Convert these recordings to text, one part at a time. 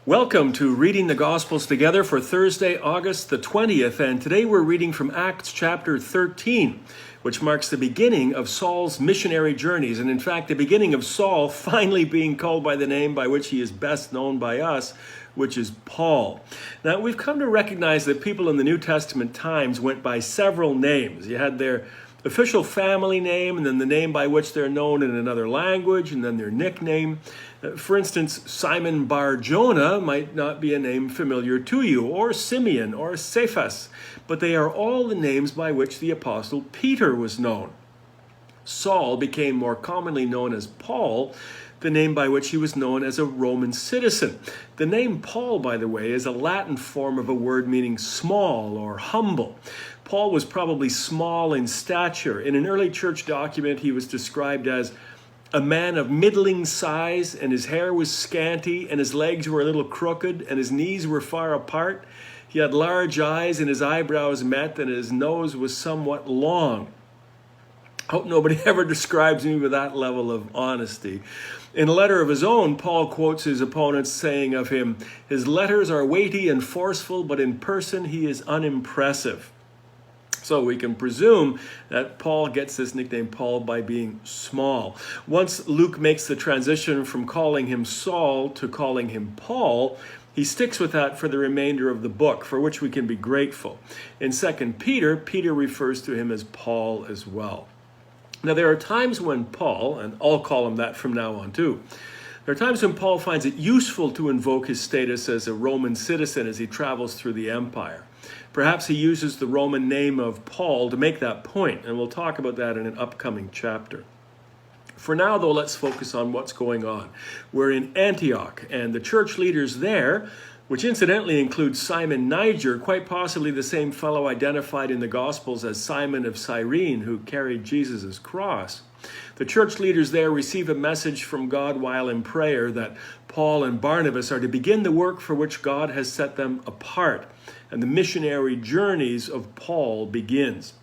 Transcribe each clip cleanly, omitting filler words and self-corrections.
Welcome to Reading the Gospels Together for Thursday, August the 20th, and today we're reading from Acts chapter 13, which marks the beginning of Saul's missionary journeys, and in fact the beginning of Saul finally being called by the name by which he is best known by us, which is Paul. Now, we've come to recognize that people in the New Testament times went by several names. You had their official family name, and then the name by which they're known in another language, and then their nickname. For instance, Simon Bar Jonah might not be a name familiar to you, or Simeon, or Cephas, but they are all the names by which the Apostle Peter was known. Saul became more commonly known as Paul, the name by which he was known as a Roman citizen. The name Paul, by the way, is a Latin form of a word meaning small or humble. Paul was probably small in stature. In an early church document, he was described as a man of middling size, and his hair was scanty, and his legs were a little crooked, and his knees were far apart. He had large eyes, and his eyebrows met, and his nose was somewhat long. I hope nobody ever describes me with that level of honesty. In a letter of his own, Paul quotes his opponents saying of him, "His letters are weighty and forceful, but in person he is unimpressive." So we can presume that Paul gets this nickname Paul by being small. Once Luke makes the transition from calling him Saul to calling him Paul, he sticks with that for the remainder of the book, for which we can be grateful. In 2 Peter, Peter refers to him as Paul as well. Now, there are times when Paul, and I'll call him that from now on too, there are times when Paul finds it useful to invoke his status as a Roman citizen as he travels through the empire. Perhaps he uses the Roman name of Paul to make that point, and we'll talk about that in an upcoming chapter. For now, though, let's focus on what's going on. We're in Antioch, and the church leaders there, which incidentally includes Simon Niger, quite possibly the same fellow identified in the Gospels as Simon of Cyrene, who carried Jesus' cross. The church leaders there receive a message from God while in prayer that Paul and Barnabas are to begin the work for which God has set them apart, and the missionary journeys of Paul begins.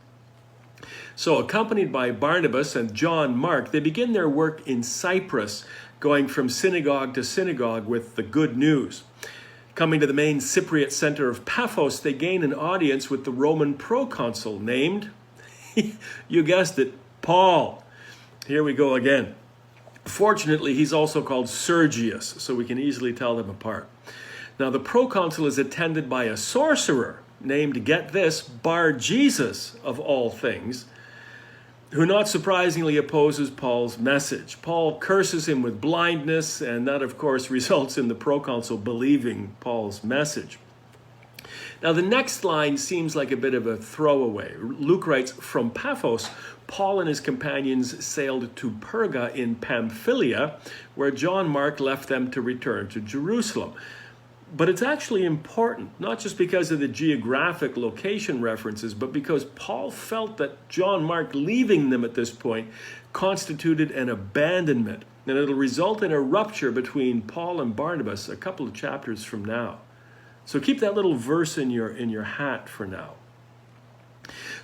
So, accompanied by Barnabas and John Mark, they begin their work in Cyprus, going from synagogue to synagogue with the good news. Coming to the main Cypriot center of Paphos, they gain an audience with the Roman proconsul named, you guessed it, Paul. Here we go again. Fortunately, he's also called Sergius, so we can easily tell them apart. Now, the proconsul is attended by a sorcerer named, get this, Bar Jesus, of all things, who not surprisingly opposes Paul's message. Paul curses him with blindness, and that, of course, results in the proconsul believing Paul's message. Now, the next line seems like a bit of a throwaway. Luke writes, from Paphos, Paul and his companions sailed to Perga in Pamphylia, where John Mark left them to return to Jerusalem. But it's actually important, not just because of the geographic location references, but because Paul felt that John Mark leaving them at this point constituted an abandonment, and it'll result in a rupture between Paul and Barnabas a couple of chapters from now. So keep that little verse in your hat for now.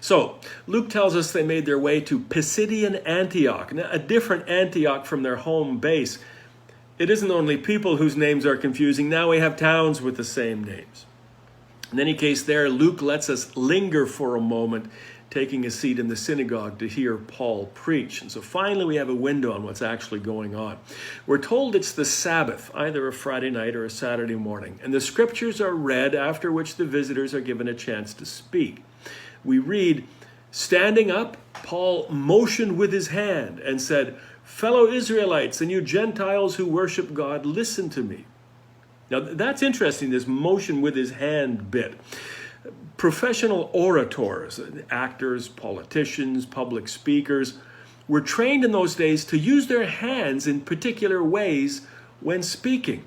So, Luke tells us they made their way to Pisidian Antioch, now, a different Antioch from their home base. It isn't only people whose names are confusing. Now we have towns with the same names. In any case, there, Luke lets us linger for a moment, taking a seat in the synagogue to hear Paul preach. And so finally we have a window on what's actually going on. We're told it's the Sabbath, either a Friday night or a Saturday morning, and the scriptures are read, after which the visitors are given a chance to speak. We read, standing up, Paul motioned with his hand and said, fellow Israelites and you Gentiles who worship God, listen to me. Now that's interesting, this motion with his hand bit. Professional orators, actors, politicians, public speakers, were trained in those days to use their hands in particular ways when speaking.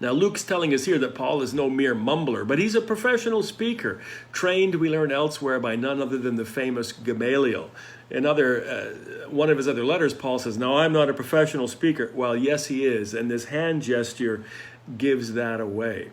Now, Luke's telling us here that Paul is no mere mumbler, but he's a professional speaker, trained, we learn elsewhere, by none other than the famous Gamaliel. In one of his other letters, Paul says, no, I'm not a professional speaker. Well, yes, he is, and this hand gesture gives that away.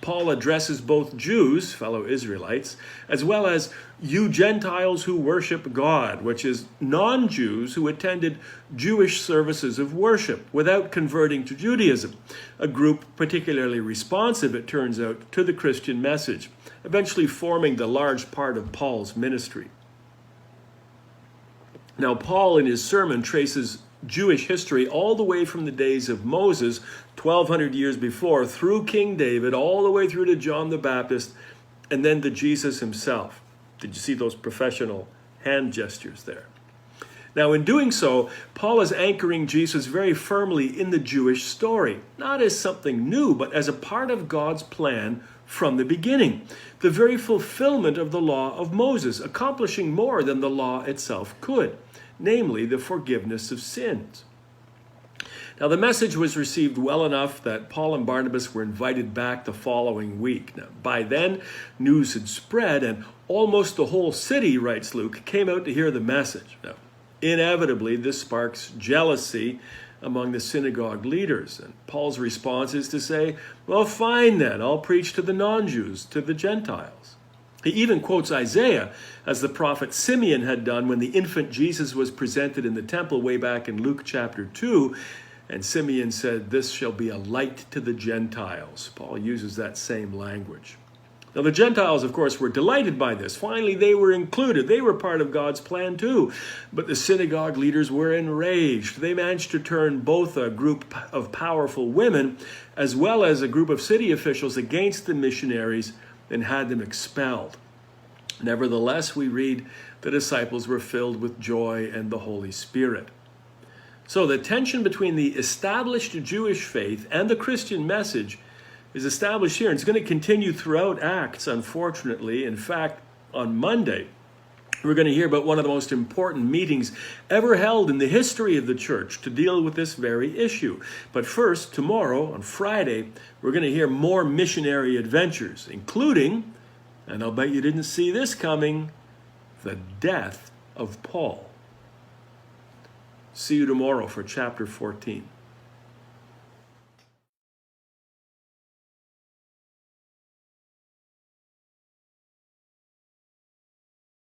Paul addresses both Jews, fellow Israelites, as well as you Gentiles who worship God, which is non-Jews who attended Jewish services of worship without converting to Judaism, a group particularly responsive, it turns out, to the Christian message, eventually forming the large part of Paul's ministry. Now, Paul in his sermon traces Jewish history all the way from the days of Moses, 1,200 years before, through King David, all the way through to John the Baptist, and then to Jesus himself. Did you see those professional hand gestures there? Now, in doing so, Paul is anchoring Jesus very firmly in the Jewish story, not as something new, but as a part of God's plan from the beginning, the very fulfillment of the law of Moses, accomplishing more than the law itself could, namely the forgiveness of sins. Now, the message was received well enough that Paul and Barnabas were invited back the following week. Now, by then, news had spread, and almost the whole city, writes Luke, came out to hear the message. Now, inevitably, this sparks jealousy among the synagogue leaders. And Paul's response is to say, well, fine then, I'll preach to the non-Jews, to the Gentiles. He even quotes Isaiah, as the prophet Simeon had done when the infant Jesus was presented in the temple way back in Luke chapter 2. And Simeon said, this shall be a light to the Gentiles. Paul uses that same language. Now, the Gentiles, of course, were delighted by this. Finally, they were included. They were part of God's plan too. But the synagogue leaders were enraged. They managed to turn both a group of powerful women as well as a group of city officials against the missionaries and had them expelled. Nevertheless, we read the disciples were filled with joy and the Holy Spirit. So the tension between the established Jewish faith and the Christian message is established here. And it's going to continue throughout Acts, unfortunately. In fact, on Monday, we're going to hear about one of the most important meetings ever held in the history of the church to deal with this very issue. But first, tomorrow, on Friday, we're going to hear more missionary adventures, including, and I'll bet you didn't see this coming, the death of Paul. See you tomorrow for chapter 14.